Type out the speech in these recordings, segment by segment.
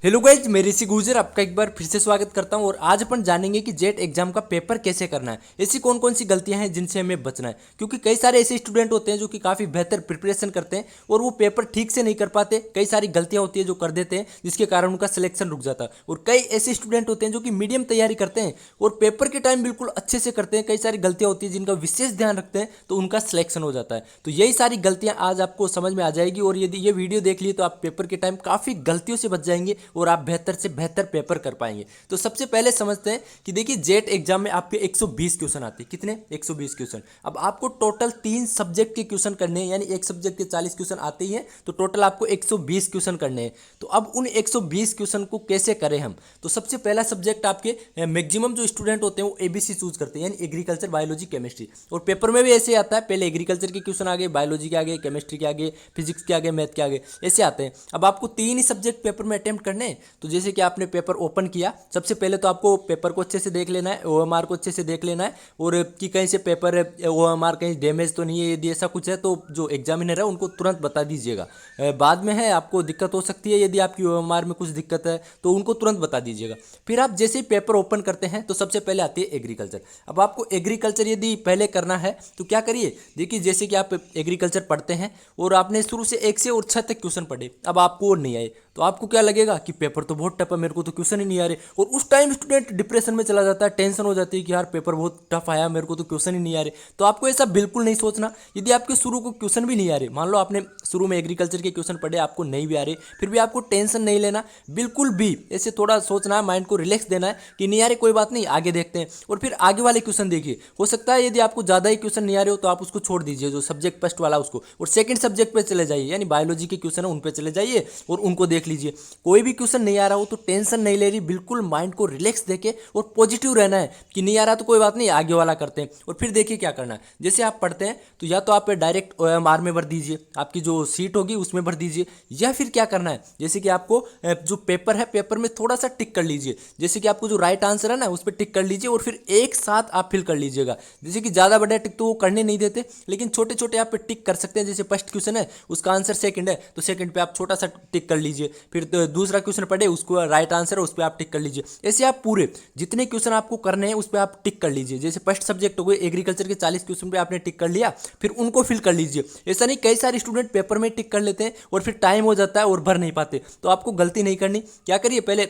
Hello guys, मैं ऋषि गुर्जर आपका एक बार फिर से स्वागत करता हूं। और आज अपन जानेंगे कि जेट एग्जाम का पेपर कैसे करना है। ऐसी कौन कौन सी गलतियां हैं जिनसे हमें बचना है, क्योंकि कई सारे ऐसे स्टूडेंट होते हैं जो कि काफ़ी बेहतर प्रिपरेशन करते हैं और वो पेपर ठीक से नहीं कर पाते। कई सारी गलतियां होती है जो कर देते हैं, जिसके कारण उनका सिलेक्शन रुक जाता है। और कई ऐसे स्टूडेंट होते हैं जो कि मीडियम तैयारी करते हैं और पेपर के टाइम बिल्कुल अच्छे से करते हैं। कई सारी गलतियां होती है जिनका विशेष ध्यान रखते हैं, तो उनका सिलेक्शन हो जाता है। तो यही सारी गलतियां आज आपको समझ में आ जाएगी और यदि ये वीडियो देख लिए तो आप पेपर के टाइम काफ़ी गलतियों से बच जाएंगे और आप बेहतर से बेहतर पेपर कर पाएंगे। तो सबसे पहले समझते हैं कि देखिए, जेट एग्जाम में आपके 120 क्वेश्चन आते हैं। कितने? 120 क्वेश्चन। अब आपको टोटल 3 सब्जेक्ट के क्वेश्चन करने हैं, यानी एक सब्जेक्ट के 40 क्वेश्चन आते ही हैं, तो टोटल आपको 120 क्वेश्चन करने हैं। तो अब उन 120 क्वेश्चन को कैसे करें हम? तो सबसे पहला सब्जेक्ट आपके मैक्सिमम जो स्टूडेंट होते हैं वो एबीसी चूज करते हैं, यानी एग्रीकल्चर, बायोलॉजी, केमिस्ट्री। और पेपर में भी ऐसे आता है, पहले एग्रीकल्चर के क्वेश्चन आ गए, बायोलॉजी के आगे, केमिस्ट्री के आगे, फिजिक्स के आगे, मैथ के आगे, ऐसे आते हैं। अब आपको 3 ही सब्जेक्ट पेपर में अटेम्प्ट करने हैं। तो जैसे कि आपने पेपर ओपन किया, सबसे पहले तो आपको पेपर को अच्छे से देख लेना है, ओएमआर को अच्छे से देख लेना है, और कि कहीं से पेपर ओएमआर कहीं डैमेज तो नहीं है। यदि ऐसा कुछ है तो जो एग्जामिनर है उनको तुरंत बता दीजिएगा। बाद में है आपको दिक्कत हो सकती है, यदि आपकी ओएमआर में कुछ दिक्कत है तो उनको तुरंत बता दीजिएगा। फिर आप जैसे ही पेपर ओपन करते हैं तो सबसे पहले आती है एग्रीकल्चर। अब आपको एग्रीकल्चर यदि पहले करना है तो क्या करिए, देखिए जैसे कि आप एग्रीकल्चर पढ़ते हैं और आपने शुरू से 1 से और 6 तक क्वेश्चन पढ़े, अब आपको और नहीं आए, तो आपको क्या लगेगा कि पेपर तो बहुत टफ है, मेरे को तो क्वेश्चन ही नहीं आ रहे। और उस टाइम स्टूडेंट डिप्रेशन में चला जाता है, टेंशन हो जाती है कि यार पेपर बहुत टफ आया, मेरे को तो क्वेश्चन ही नहीं आ रहे। तो आपको ऐसा बिल्कुल नहीं सोचना। यदि आपके शुरू को क्वेश्चन भी नहीं आ रहे, मान लो आपने शुरू में एग्रीकल्चर के क्वेश्चन पढ़े, आपको नहीं भी आ रहे, फिर भी आपको टेंशन नहीं लेना बिल्कुल भी। ऐसे थोड़ा सोचना है, माइंड को रिलैक्स देना है कि नहीं आ रहे, कोई बात नहीं, आगे देखते हैं। और फिर आगे वाले क्वेश्चन देखिए, हो सकता है यदि आपको ज़्यादा ही क्वेश्चन नहीं आ रहे हो तो आप उसको छोड़ दीजिए, जो सब्जेक्ट फर्स्ट वाला उसको, और सेकंड सब्जेक्ट पे चले जाइए, यानी बायोलॉजी के क्वेश्चन है उन पे चले जाइए और उनको देख लीजिए। कोई भी क्वेश्चन नहीं आ रहा हो तो टेंशन नहीं ले रही, बिल्कुल माइंड को रिलैक्स देके और पॉजिटिव रहना है कि नहीं आ रहा तो कोई बात नहीं, आगे वाला करते हैं। और फिर देखिए क्या करना है, जैसे आप पढ़ते हैं तो या तो आप डायरेक्ट ओएमआर में भर दीजिए, आपकी जो सीट होगी उसमें भर दीजिए, या फिर क्या करना है, जैसे कि आपको जो पेपर है, पेपर में थोड़ा सा टिक कर लीजिए। जैसे कि आपको जो राइट आंसर है ना उस पर टिक कर लीजिए और फिर एक साथ आप फिल कर लीजिएगा। जैसे कि ज़्यादा बड़े टिक तो वो करने नहीं देते, लेकिन छोटे छोटे आप टिक कर सकते हैं। जैसे फर्स्ट क्वेश्चन है उसका आंसर सेकंड है तो सेकंड पे आप छोटा सा टिक कर लीजिए, फिर दूसरा क्वेश्चन पढ़े उसको राइट आंसर है उस पर आप टिक कर लीजिए। ऐसे आप पूरे जितने क्वेश्चन आपको करने हैं उस पर आप टिक कर लीजिए। जैसे फर्स्ट सब्जेक्ट हो गए एग्रीकल्चर के 40 क्वेश्चन पे आपने टिक कर लिया, फिर उनको फिल कर लीजिए। ऐसा नहीं, कई सारे स्टूडेंट पेपर में टिक कर लेते हैं और फिर टाइम हो जाता है और भर नहीं पाते। तो आपको गलती नहीं करनी। क्या करिए, पहले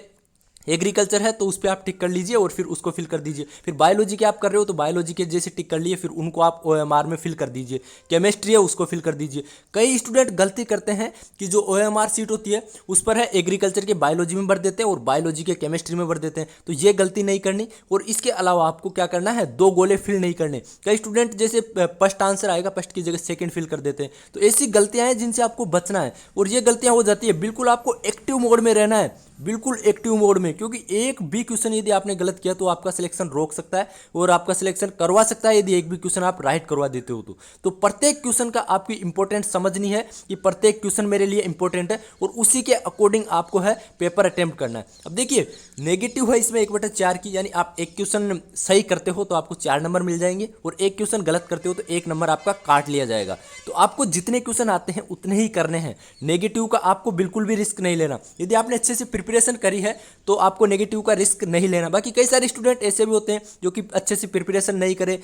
एग्रीकल्चर है तो उस पर आप टिक कर लीजिए और फिर उसको फिल कर दीजिए। फिर बायोलॉजी के आप कर रहे हो तो बायोलॉजी के जैसे टिक कर लिए, फिर उनको आप ओएमआर में फिल कर दीजिए। केमिस्ट्री है उसको फिल कर दीजिए। कई स्टूडेंट गलती करते हैं कि जो ओएमआर सीट होती है उस पर है एग्रीकल्चर के बायोलॉजी में भर देते हैं और बायोलॉजी के केमिस्ट्री में भर देते हैं। तो ये गलती नहीं करनी। और इसके अलावा आपको क्या करना है, 2 गोले फिल नहीं करने। कई स्टूडेंट जैसे फर्स्ट आंसर आएगा, फर्स्ट की जगह सेकेंड फिल कर देते हैं। तो ऐसी गलतियां हैं जिनसे आपको बचना है और ये गलतियां हो जाती है। बिल्कुल आपको एक्टिव मोड में रहना है, बिल्कुल एक्टिव मोड में, क्योंकि एक भी क्वेश्चन यदि आपने गलत किया तो आपका सिलेक्शन रोक सकता है और आपका सिलेक्शन करवा सकता है यदि एक भी क्वेश्चन आप राइट करवा देते हो तो प्रत्येक क्वेश्चन का आपकी इंपॉर्टेंट समझनी है कि प्रत्येक क्वेश्चन मेरे लिए इंपॉर्टेंट है और उसी के अकॉर्डिंग आपको है पेपर अटेम्प्ट करना है। अब देखिए, नेगेटिव है इसमें 1/4 की, यानी आप एक क्वेश्चन सही करते हो तो आपको 4 नंबर मिल जाएंगे और एक क्वेश्चन गलत करते हो तो 1 नंबर आपका काट लिया जाएगा। तो आपको जितने क्वेश्चन आते हैं उतने ही करने हैं। नेगेटिव का आपको बिल्कुल भी रिस्क नहीं लेना। यदि आपने अच्छे से प्रिपरेशन करी है तो आपको नेगेटिव का रिस्क नहीं लेना। बाकी कई सारे स्टूडेंट ऐसे भी होते हैं जो कि अच्छे से प्रिपरेशन नहीं करे,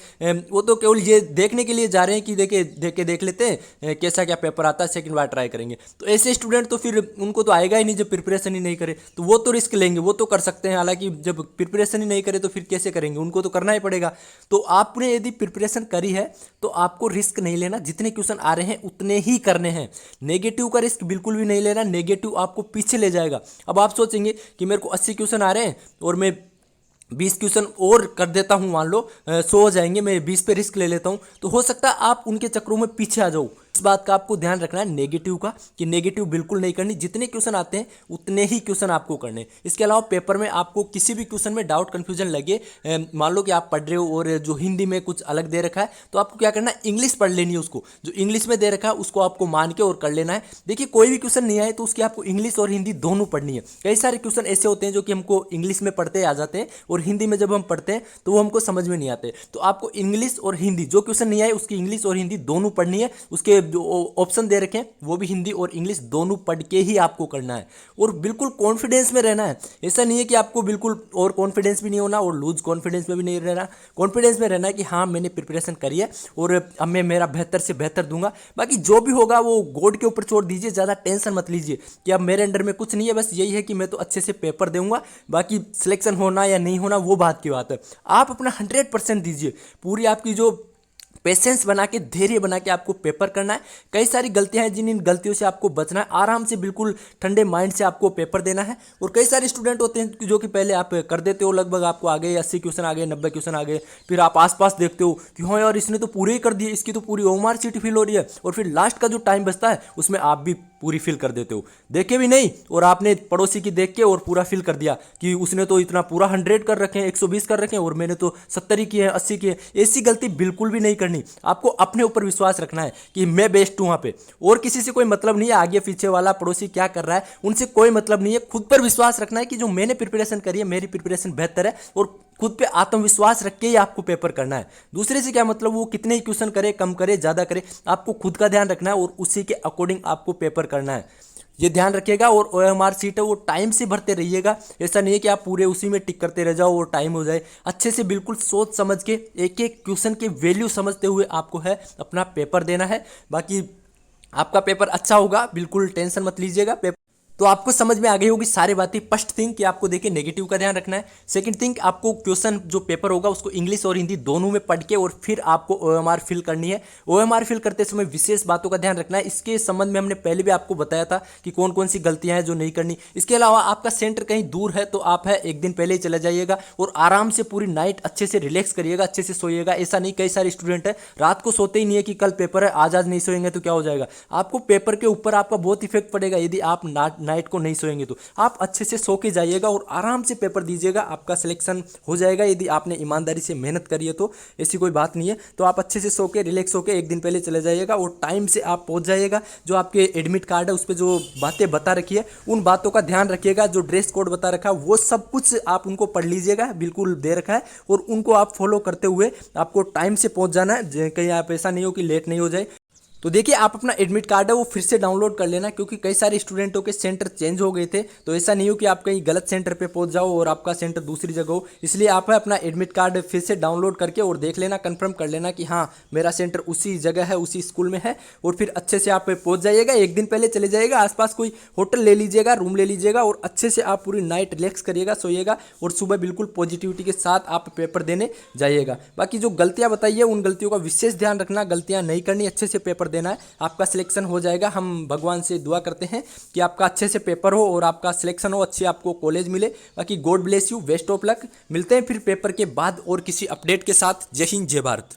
वो तो केवल ये देखने के लिए जा रहे हैं कि देख लेते हैं कैसा क्या पेपर आता है, सेकंड बार ट्राई करेंगे। तो ऐसे स्टूडेंट तो फिर उनको तो आएगा ही नहीं जब प्रिपरेशन ही नहीं करे। तो वो तो रिस्क लेंगे, वो तो कर सकते हैं, हालांकि जब प्रिपरेशन ही नहीं करे तो फिर कैसे करेंगे, उनको तो करना ही पड़ेगा। तो आपने यदि प्रिपरेशन करी है तो आपको रिस्क नहीं लेना, जितने क्वेश्चन आ रहे हैं उतने ही करने हैं। नेगेटिव का रिस्क बिल्कुल भी नहीं लेना, नेगेटिव आपको पीछे ले जाएगा। अब आप सोचेंगे कि मेरे को 80 क्वेश्चन आ रहे हैं और मैं 20 क्वेश्चन और कर देता हूं, मान लो 100 हो जाएंगे, मैं 20 पे रिस्क ले लेता हूं, तो हो सकता है आप उनके चक्रों में पीछे आ जाओ। इस बात का आपको ध्यान रखना है नेगेटिव का, कि नेगेटिव बिल्कुल नहीं करनी। जितने क्वेश्चन आते हैं उतने ही क्वेश्चन आपको करने। इसके अलावा पेपर में आपको किसी भी क्वेश्चन में डाउट कन्फ्यूजन लगे, मान लो कि आप पढ़ रहे हो और जो हिंदी में कुछ अलग दे रखा है, तो आपको क्या करना है, इंग्लिश पढ़ लेनी है उसको। जो इंग्लिश में दे रखा है उसको आपको मान के और कर लेना है। देखिए, कोई भी क्वेश्चन नहीं आए तो उसकी आपको इंग्लिश और हिंदी दोनों पढ़नी है। कई सारे क्वेश्चन ऐसे होते हैं जो कि हमको इंग्लिश में पढ़ते आ जाते हैं और हिंदी में जब हम पढ़ते हैं तो वो हमको समझ में नहीं आते। तो आपको इंग्लिश और हिंदी, जो क्वेश्चन नहीं आए उसकी इंग्लिश और हिंदी दोनों पढ़नी है। उसके जो ऑप्शन दे रखे हैं वो भी हिंदी और इंग्लिश दोनों पढ़ के ही आपको करना है और बिल्कुल कॉन्फिडेंस में रहना है। ऐसा नहीं है कि आपको बिल्कुल और कॉन्फिडेंस भी नहीं होना और लूज कॉन्फिडेंस में भी नहीं रहना। कॉन्फिडेंस में रहना है कि हाँ मैंने प्रिपरेशन करी है और अब मैं मेरा बेहतर से बेहतर दूंगा। बाकी जो भी होगा वो गॉड के ऊपर छोड़ दीजिए, ज़्यादा टेंशन मत लीजिए कि अब मेरे अंडर में कुछ नहीं है, बस यही है कि मैं तो अच्छे से पेपर दूंगा। बाकी सिलेक्शन होना या नहीं होना वो बात की बात है। आप अपना 100% दीजिए, पूरी आपकी जो पेशेंस बना के, धैर्य बना के आपको पेपर करना है। कई सारी गलतियां हैं जिन इन गलतियों से आपको बचना है। आराम से बिल्कुल ठंडे माइंड से आपको पेपर देना है। और कई सारे स्टूडेंट होते हैं जो कि पहले आप कर देते हो, लगभग आपको आ गए 80 क्वेश्चन आ गए, 90 क्वेश्चन आ गए, फिर आप आसपास देखते हो कि हाँ यार इसने तो पूरे ही कर दिए, इसकी तो पूरी ओएमआर शीट फिल हो रही है, और फिर लास्ट का जो टाइम बचता है उसमें आप भी पूरी फिल कर देते हो, देखे भी नहीं और आपने पड़ोसी की देख के और पूरा फिल कर दिया कि उसने तो इतना पूरा 100 कर रखे हैं, 120 कर रखे हैं और मैंने तो 70 ही किए हैं, 80 किए हैं। ऐसी गलती बिल्कुल भी नहीं करनी। आपको अपने ऊपर विश्वास रखना है कि मैं बेस्ट हूं वहां पे, और किसी से कोई मतलब नहीं है आगे पीछे वाला पड़ोसी क्या कर रहा है उनसे कोई मतलब नहीं है। खुद पर विश्वास रखना है कि जो मैंने प्रिपरेशन करी है मेरी प्रिपरेशन बेहतर है, और खुद पे आत्मविश्वास रख के ही आपको पेपर करना है। दूसरे से क्या मतलब वो कितने ही क्वेश्चन करे, कम करे, ज़्यादा करे, आपको खुद का ध्यान रखना है और उसी के अकॉर्डिंग आपको पेपर करना है, ये ध्यान रखिएगा। और ओएमआर सीट है वो टाइम से भरते रहिएगा। ऐसा नहीं है कि आप पूरे उसी में टिक करते रह जाओ और टाइम हो जाए। अच्छे से बिल्कुल सोच समझ के एक एक क्वेश्चन की वैल्यू समझते हुए आपको है अपना पेपर देना है। बाकी आपका पेपर अच्छा होगा, बिल्कुल टेंशन मत लीजिएगा। तो आपको समझ में आ गई होगी सारी बातें। फर्स्ट थिंग कि आपको देखिए नेगेटिव का ध्यान रखना है। सेकंड थिंग आपको क्वेश्चन जो पेपर होगा उसको इंग्लिश और हिंदी दोनों में पढ़ के और फिर आपको ओएमआर फिल करनी है। ओएमआर फिल करते समय विशेष बातों का ध्यान रखना है। इसके संबंध में हमने पहले भी आपको बताया था कि कौन कौन सी गलतियां हैं जो नहीं करनी। इसके अलावा आपका सेंटर कहीं दूर है तो आप है एक दिन पहले ही चला जाइएगा और आराम से पूरी नाइट अच्छे से रिलैक्स करिएगा, अच्छे से सोइएगा। ऐसा नहीं, कई सारे स्टूडेंट है रात को सोते ही नहीं है कि कल पेपर है, आज नहीं सोएंगे तो क्या हो जाएगा। आपको पेपर के ऊपर आपका बहुत इफेक्ट पड़ेगा यदि आप नाइट को नहीं सोएंगे। तो आप अच्छे से सो के जाइएगा और आराम से पेपर दीजिएगा, आपका सिलेक्शन हो जाएगा यदि आपने ईमानदारी से मेहनत करी है। तो ऐसी कोई बात नहीं है। तो आप अच्छे से सो के रिलैक्स होकर एक दिन पहले चले जाइएगा और टाइम से आप पहुंच जाइएगा। जो आपके एडमिट कार्ड है उस पर जो बातें बता रखी है उन बातों का ध्यान रखिएगा। जो ड्रेस कोड बता रखा है वो सब कुछ आप उनको पढ़ लीजिएगा, बिल्कुल दे रखा है, और उनको आप फॉलो करते हुए आपको टाइम से पहुंच जाना है। कहीं आप ऐसा नहीं हो कि लेट नहीं हो जाए। तो देखिए आप अपना एडमिट कार्ड है वो फिर से डाउनलोड कर लेना, क्योंकि कई सारे स्टूडेंटों के सेंटर चेंज हो गए थे। तो ऐसा नहीं हो कि आप कहीं गलत सेंटर पे पहुंच जाओ और आपका सेंटर दूसरी जगह हो। इसलिए आप अपना एडमिट कार्ड फिर से डाउनलोड करके और देख लेना, कंफर्म कर लेना कि हाँ मेरा सेंटर उसी जगह है, उसी स्कूल में है, और फिर अच्छे से आप पहुँच जाइएगा। एक दिन पहले चले जाइएगा, आसपास कोई होटल ले लीजिएगा, रूम ले लीजिएगा और अच्छे से आप पूरी नाइट रिलैक्स करिएगा, सोइएगा, और सुबह बिल्कुल पॉजिटिविटी के साथ आप पेपर देने जाइएगा। बाकी जो गलतियाँ बताइए उन गलतियों का विशेष ध्यान रखना, गलतियाँ नहीं करनी, अच्छे से पेपर देना है, आपका सिलेक्शन हो जाएगा। हम भगवान से दुआ करते हैं कि आपका अच्छे से पेपर हो और आपका सिलेक्शन हो, अच्छी आपको कॉलेज मिले। बाकी God bless you, best of luck. मिलते हैं फिर पेपर के बाद और किसी अपडेट के साथ। जय हिंद, जय भारत।